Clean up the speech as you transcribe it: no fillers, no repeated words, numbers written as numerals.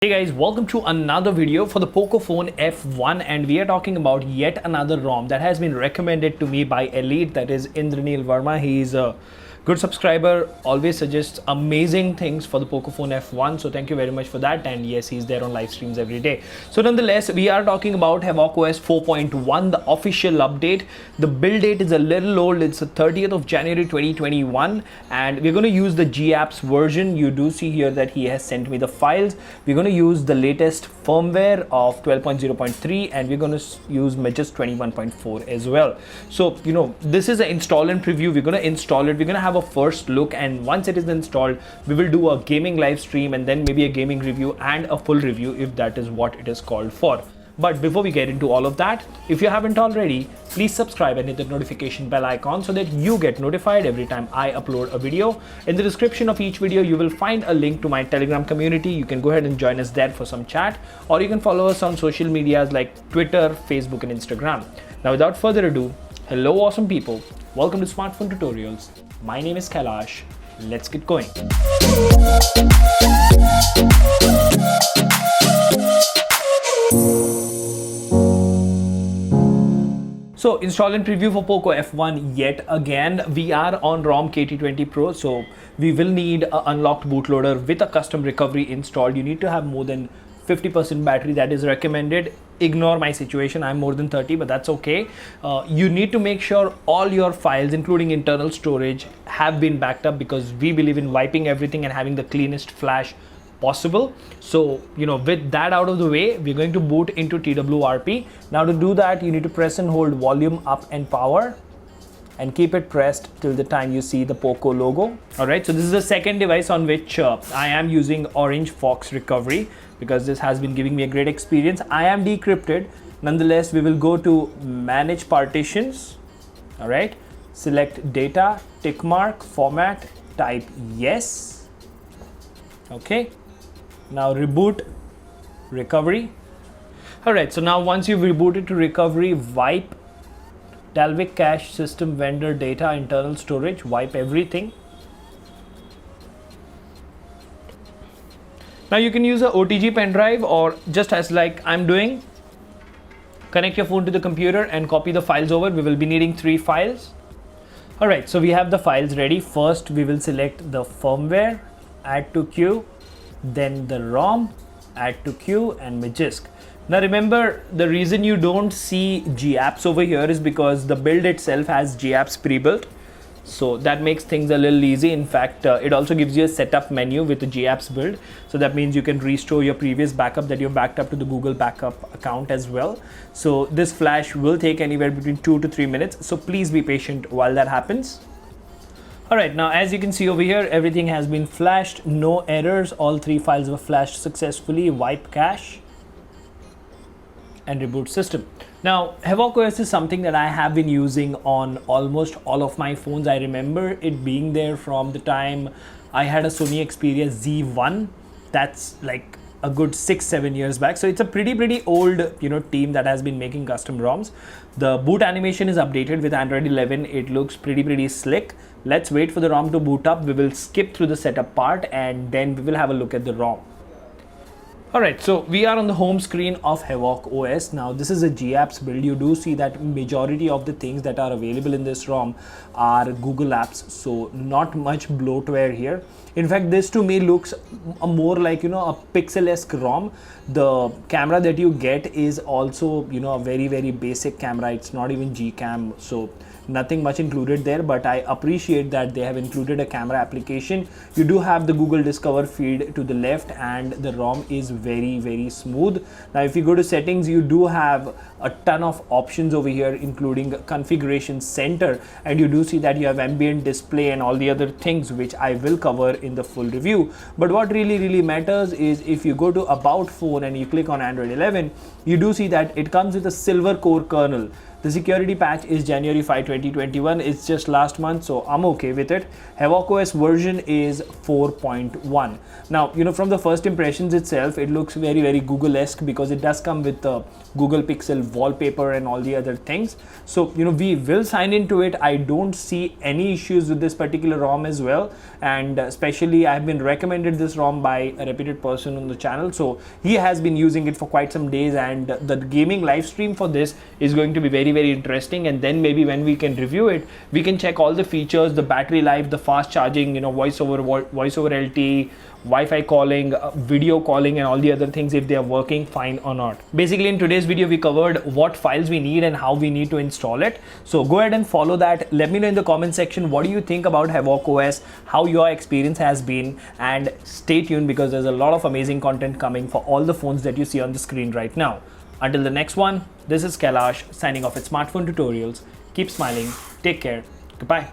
Hey guys, welcome to another video for the POCO phone F1, and we are talking about yet another ROM that has been recommended to me by Elite, that is Indranil Verma. He's a good subscriber, always suggests amazing things for the POCO phone F1, so thank you very much for that. And yes, he's there on live streams every day. So nonetheless, we are talking about HAVOC OS 4.1, the official update. The build date is a little old, it's the 30th of January 2021, and we're going to use the GApps version. You do see here that he has sent me the files. We're going to use the latest firmware of 12.0.3, and we're going to use Magist 21.4 as well. So this is an install and preview. We're going to install it, we're going to have a first look, and once it is installed, we will do a gaming live stream and then maybe a gaming review and a full review if that is what it is called for. But before we get into all of that, if you haven't already, please subscribe and hit the notification bell icon so that you get notified every time I upload a video. In the description of each video, you will find a link to my Telegram community. You can go ahead and join us there for some chat, or you can follow us on social medias like Twitter, Facebook, and Instagram. Now, without further ado, hello awesome people. Welcome to Smartphone Tutorials. My name is Kailash. Let's get going. So install and preview for POCO F1 yet again. We are on ROM KT20 Pro, so we will need an unlocked bootloader with a custom recovery installed. You need to have more than 50% battery, that is recommended. Ignore my situation, I'm more than 30, but that's okay. You need to make sure all your files, including internal storage, have been backed up, because we believe in wiping everything and having the cleanest flash possible. So with that out of the way, we're going to boot into TWRP. Now to do that, you need to press and hold volume up and power, and keep it pressed till the time you see the POCO logo. All right, so this is the second device on which I am using Orange Fox recovery, because this has been giving me a great experience. I am decrypted. Nonetheless, we will go to manage partitions. All right, select data, tick mark, format, type yes. Okay, now reboot recovery. All right, so now once you've rebooted to recovery, wipe Dalvik cache, system, vendor, data, internal storage, wipe everything. Now you can use a OTG pen drive, or just as like I'm doing, connect your phone to the computer and copy the files over. We will be needing 3 files. All right, so we have the files ready. First, we will select the firmware, add to queue, then the ROM, add to queue, and Magist. Now remember, the reason you don't see GApps over here is because the build itself has GApps pre-built. So that makes things a little easy. In fact, it also gives you a setup menu with the GApps build. So that means you can restore your previous backup that you backed up to the Google backup account as well. So this flash will take anywhere between 2 to 3 minutes. So please be patient while that happens. All right, now as you can see over here, everything has been flashed, no errors. All 3 files were flashed successfully. Wipe cache and reboot system. Now, HAVOC OS is something that I have been using on almost all of my phones. I remember it being there from the time I had a Sony Xperia Z1. That's like a good 6-7 years back. So it's a pretty old team that has been making custom ROMs. The boot animation is updated with Android 11. It looks pretty slick. Let's wait for the ROM to boot up. We will skip through the setup part, and then we will have a look at the ROM. Alright, so we are on the home screen of HAVOC OS. Now this is a GApps build. You do see that majority of the things that are available in this ROM are Google apps, so not much bloatware here. In fact, this to me looks more like a pixel-esque ROM. The camera that you get is also a very basic camera. It's not even Gcam, so nothing much included there, but I appreciate that they have included a camera application. You do have the Google Discover feed to the left, and the ROM is very smooth. Now if you go to settings, you do have a ton of options over here, including configuration center, and you do see that you have ambient display and all the other things, which I will cover in the full review. But what really matters is if you go to about phone and you click on Android 11, you do see that it comes with a silver core kernel. The security patch is January 5, 2021. It's just last month, so I'm okay with it. HAVOC OS version is 4.1. Now, from the first impressions itself, it looks very, very Google-esque because it does come with the Google Pixel wallpaper and all the other things. So, we will sign into it. I don't see any issues with this particular ROM as well. And especially, I've been recommended this ROM by a reputed person on the channel. So, he has been using it for quite some days, and the gaming live stream for this is going to be very, very interesting. And then maybe when we can review it, we can check all the features, the battery life, the fast charging, voice over LTE, Wi-Fi calling, video calling, and all the other things, if they are working fine or not. Basically, in today's video, we covered what files we need and how we need to install it. So go ahead and follow that. Let me know in the comment section, what do you think about HAVOC OS, how your experience has been, and stay tuned because there's a lot of amazing content coming for all the phones that you see on the screen right now. Until the next one, this is Kailash signing off at Smartphone Tutorials. Keep smiling. Take care. Goodbye.